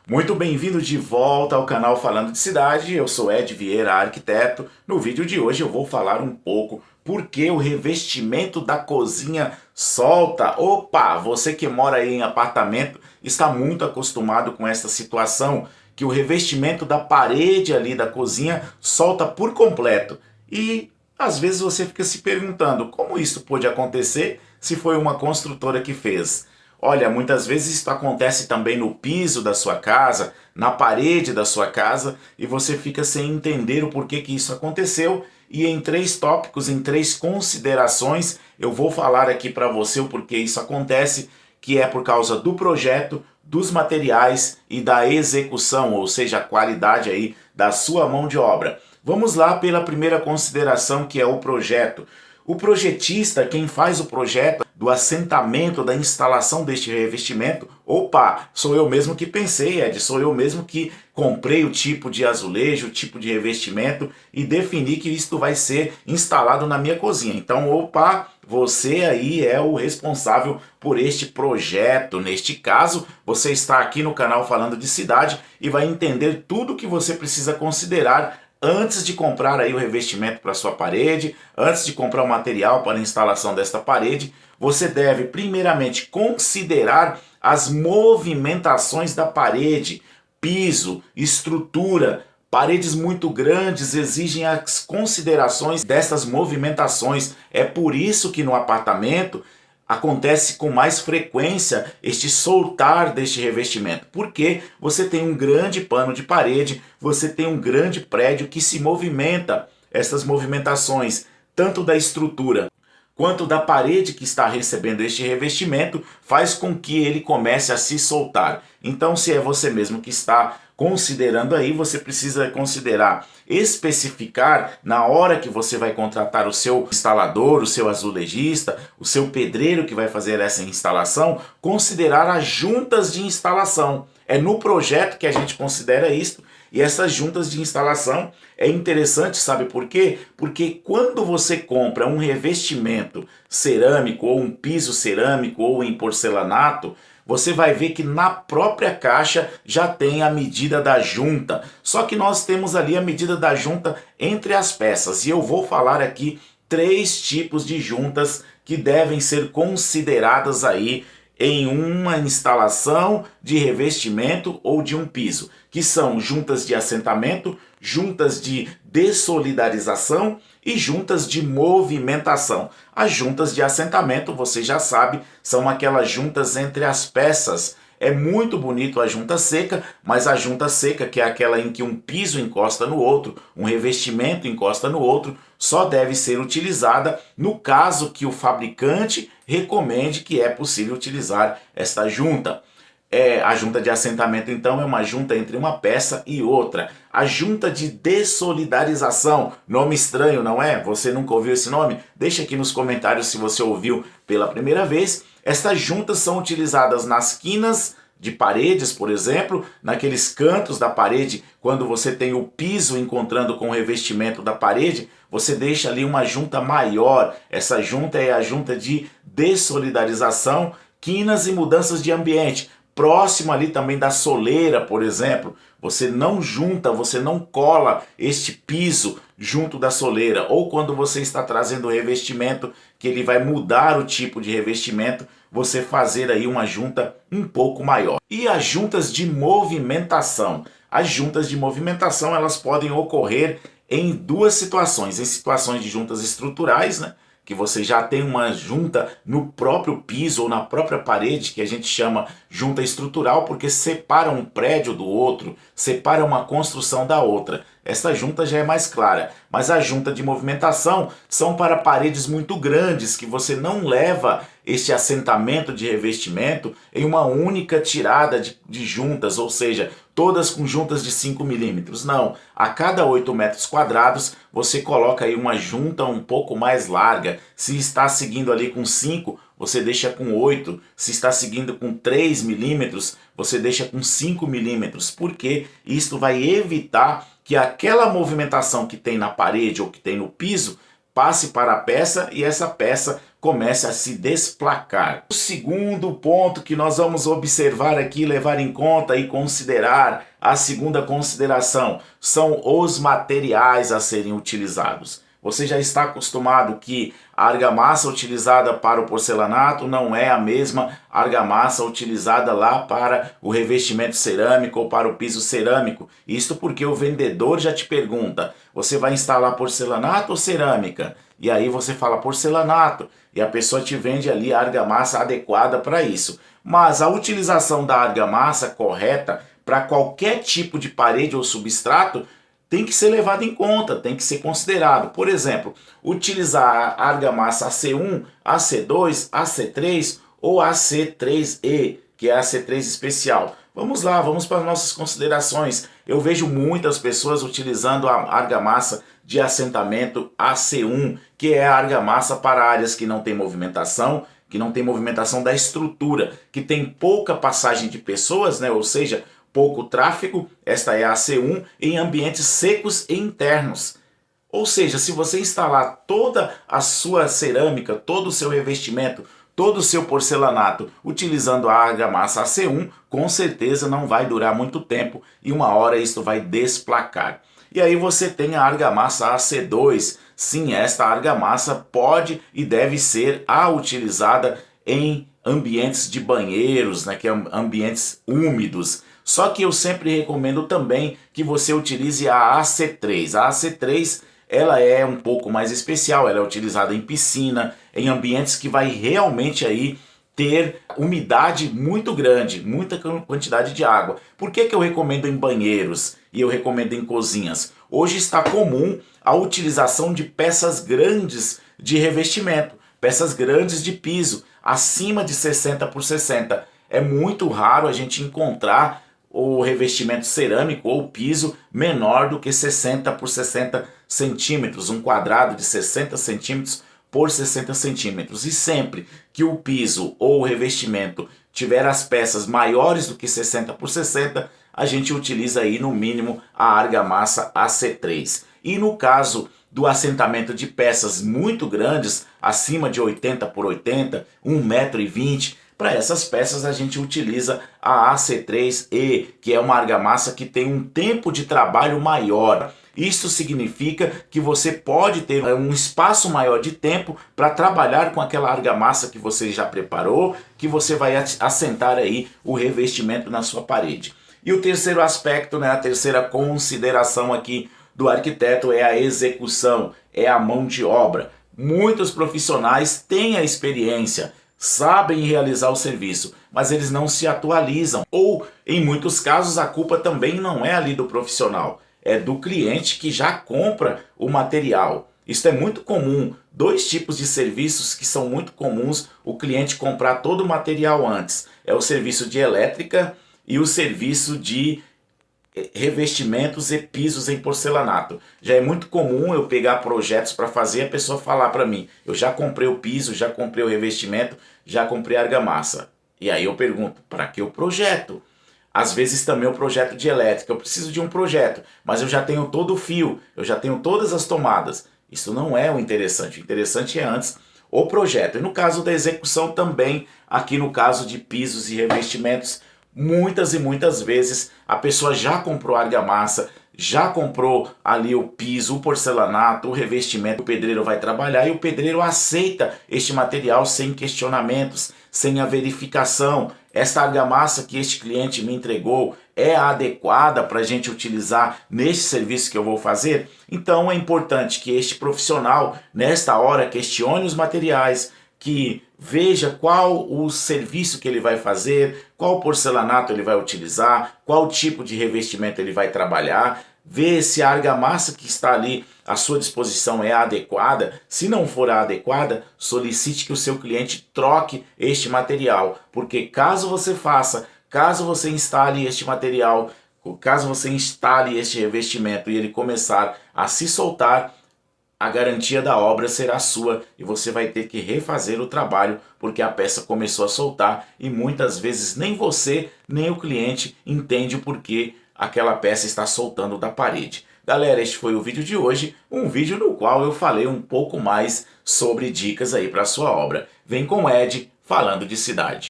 Muito bem-vindo de volta ao canal Falando de Cidade. Eu sou Ed Vieira, arquiteto. No vídeo de hoje eu vou falar um pouco por que o revestimento da cozinha solta. Opa, você que mora aí em apartamento está muito acostumado com essa situação, que o revestimento da parede ali da cozinha solta por completo. E às vezes você fica se perguntando como isso pode acontecer se foi uma construtora que fez. Olha, muitas vezes isso acontece também no piso da sua casa, na parede da sua casa, e você fica sem entender o porquê que isso aconteceu. E em 3 tópicos, em 3 considerações, eu vou falar aqui para você o porquê isso acontece, que é por causa do projeto, dos materiais e da execução, ou seja, a qualidade aí da sua mão de obra. Vamos lá pela primeira consideração, que é o projeto. O projetista, quem faz o projeto do assentamento, da instalação deste revestimento, opa, sou eu mesmo que pensei, Ed, sou eu mesmo que comprei o tipo de azulejo, o tipo de revestimento e defini que isto vai ser instalado na minha cozinha. Então, opa, você aí é o responsável por este projeto. Neste caso, você está aqui no canal Falando de Cidade e vai entender tudo o que você precisa considerar antes de comprar aí o revestimento para sua parede, antes de comprar o material para a instalação desta parede. Você deve primeiramente considerar as movimentações da parede, piso, estrutura. Paredes muito grandes exigem as considerações dessas movimentações. É por isso que no apartamento acontece com mais frequência este soltar deste revestimento, porque você tem um grande pano de parede, você tem um grande prédio que se movimenta. Essas movimentações, tanto da estrutura quanto da parede que está recebendo este revestimento, faz com que ele comece a se soltar. Então, se é você mesmo que está considerando aí, você precisa considerar, especificar na hora que você vai contratar o seu instalador, o seu azulejista, o seu pedreiro que vai fazer essa instalação, considerar as juntas de instalação. É no projeto que a gente considera isto. E essas juntas de instalação é interessante, sabe por quê? Porque quando você compra um revestimento cerâmico ou um piso cerâmico ou em porcelanato, você vai ver que na própria caixa já tem a medida da junta. Só que nós temos ali a medida da junta entre as peças. E eu vou falar aqui 3 tipos de juntas que devem ser consideradas aí em uma instalação de revestimento ou de um piso, que são juntas de assentamento, juntas de dessolidarização e juntas de movimentação. As juntas de assentamento, você já sabe, são aquelas juntas entre as peças. É muito bonito a junta seca, mas a junta seca, que é aquela em que um piso encosta no outro, um revestimento encosta no outro, só deve ser utilizada no caso que o fabricante recomende que é possível utilizar esta junta. A junta de assentamento, então, é uma junta entre uma peça e outra. A junta de dessolidarização, nome estranho, não é? Você nunca ouviu esse nome? Deixa aqui nos comentários se você ouviu pela primeira vez. Estas juntas são utilizadas nas quinas de paredes, por exemplo, naqueles cantos da parede, quando você tem o piso encontrando com o revestimento da parede, você deixa ali uma junta maior. Essa junta é a junta de dessolidarização, quinas e mudanças de ambiente. Próximo ali também da soleira, por exemplo, você não junta, você não cola este piso junto da soleira. Ou quando você está trazendo o revestimento, que ele vai mudar o tipo de revestimento, você fazer aí uma junta um pouco maior. E as juntas de movimentação? As juntas de movimentação, elas podem ocorrer em 2 situações. Em situações de juntas estruturais, né? Que você já tem uma junta no próprio piso ou na própria parede, que a gente chama junta estrutural, porque separa um prédio do outro, separa uma construção da outra. Essa junta já é mais clara, mas a junta de movimentação são para paredes muito grandes, que você não leva este assentamento de revestimento em uma única tirada de juntas, ou seja, todas com juntas de 5 milímetros. Não, a cada 8 metros quadrados você coloca aí uma junta um pouco mais larga. Se está seguindo ali com 5, você deixa com 8. Se está seguindo com 3 milímetros, você deixa com 5 milímetros. Porque isto vai evitar que aquela movimentação que tem na parede ou que tem no piso passe para a peça e essa peça comece a se desplacar. O segundo ponto que nós vamos observar aqui, levar em conta e considerar, a segunda consideração, são os materiais a serem utilizados. Você já está acostumado que a argamassa utilizada para o porcelanato não é a mesma argamassa utilizada lá para o revestimento cerâmico ou para o piso cerâmico. Isto porque o vendedor já te pergunta, você vai instalar porcelanato ou cerâmica? E aí você fala porcelanato e a pessoa te vende ali a argamassa adequada para isso. Mas a utilização da argamassa correta para qualquer tipo de parede ou substrato tem que ser levado em conta, tem que ser considerado. Por exemplo, utilizar a argamassa AC1, AC2, AC3 ou AC3E, que é a AC3 especial. Vamos lá, vamos para as nossas considerações. Eu vejo muitas pessoas utilizando a argamassa de assentamento AC1, que é a argamassa para áreas que não tem movimentação, da estrutura, que tem pouca passagem de pessoas, né? Ou seja, pouco tráfego. Esta é a AC1 em ambientes secos e internos. Ou seja, se você instalar toda a sua cerâmica, todo o seu revestimento, todo o seu porcelanato utilizando a argamassa AC1, com certeza não vai durar muito tempo e uma hora isso vai desplacar. E aí você tem a argamassa AC2. Sim, esta argamassa pode e deve ser utilizada em ambientes de banheiros, né, que é ambientes úmidos. Só que eu sempre recomendo também que você utilize a AC3. A AC3 ela é um pouco mais especial, ela é utilizada em piscina, em ambientes que vai realmente aí ter umidade muito grande, muita quantidade de água. Por que eu recomendo em banheiros e eu recomendo em cozinhas? Hoje está comum a utilização de peças grandes de revestimento, peças grandes de piso, acima de 60 por 60. É muito raro a gente encontrar o revestimento cerâmico ou piso menor do que 60 por 60 centímetros, um quadrado de 60 centímetros por 60 centímetros. E sempre que o piso ou o revestimento tiver as peças maiores do que 60 por 60, a gente utiliza aí no mínimo a argamassa AC3. E no caso do assentamento de peças muito grandes, acima de 80 por 80, 1,20 m, para essas peças a gente utiliza a AC3E, que é uma argamassa que tem um tempo de trabalho maior. Isso significa que você pode ter um espaço maior de tempo para trabalhar com aquela argamassa que você já preparou, que você vai assentar aí o revestimento na sua parede. E o terceiro aspecto, né, a terceira consideração aqui do arquiteto é a execução, é a mão de obra. Muitos profissionais têm a experiência, sabem realizar o serviço, mas eles não se atualizam. Ou, em muitos casos, a culpa também não é ali do profissional, é do cliente que já compra o material. Isso é muito comum. Dois tipos de serviços que são muito comuns o cliente comprar todo o material antes. É o serviço de elétrica e o serviço de revestimentos e pisos em porcelanato. Já é muito comum eu pegar projetos para fazer e a pessoa falar para mim, eu já comprei o piso, já comprei o revestimento, já comprei a argamassa. E aí eu pergunto, para que o projeto? Às vezes também o projeto de elétrica, eu preciso de um projeto, mas eu já tenho todo o fio, eu já tenho todas as tomadas. Isso não é o interessante é antes o projeto. E no caso da execução também, aqui no caso de pisos e revestimentos, muitas e muitas vezes a pessoa já comprou a argamassa, já comprou ali o piso, o porcelanato, o revestimento, o pedreiro vai trabalhar e o pedreiro aceita este material sem questionamentos, sem a verificação. Esta argamassa que este cliente me entregou é a adequada para a gente utilizar neste serviço que eu vou fazer? Então é importante que este profissional, nesta hora, questione os materiais, que veja qual o serviço que ele vai fazer, qual porcelanato ele vai utilizar, qual tipo de revestimento ele vai trabalhar, ver se a argamassa que está ali à sua disposição é adequada. Se não for a adequada, solicite que o seu cliente troque este material, porque caso você faça, caso você instale este material, caso você instale este revestimento e ele começar a se soltar, a garantia da obra será sua e você vai ter que refazer o trabalho porque a peça começou a soltar e muitas vezes nem você nem o cliente entende o porquê aquela peça está soltando da parede. Galera, este foi o vídeo de hoje, um vídeo no qual eu falei um pouco mais sobre dicas aí para sua obra. Vem com o Ed falando de cidade.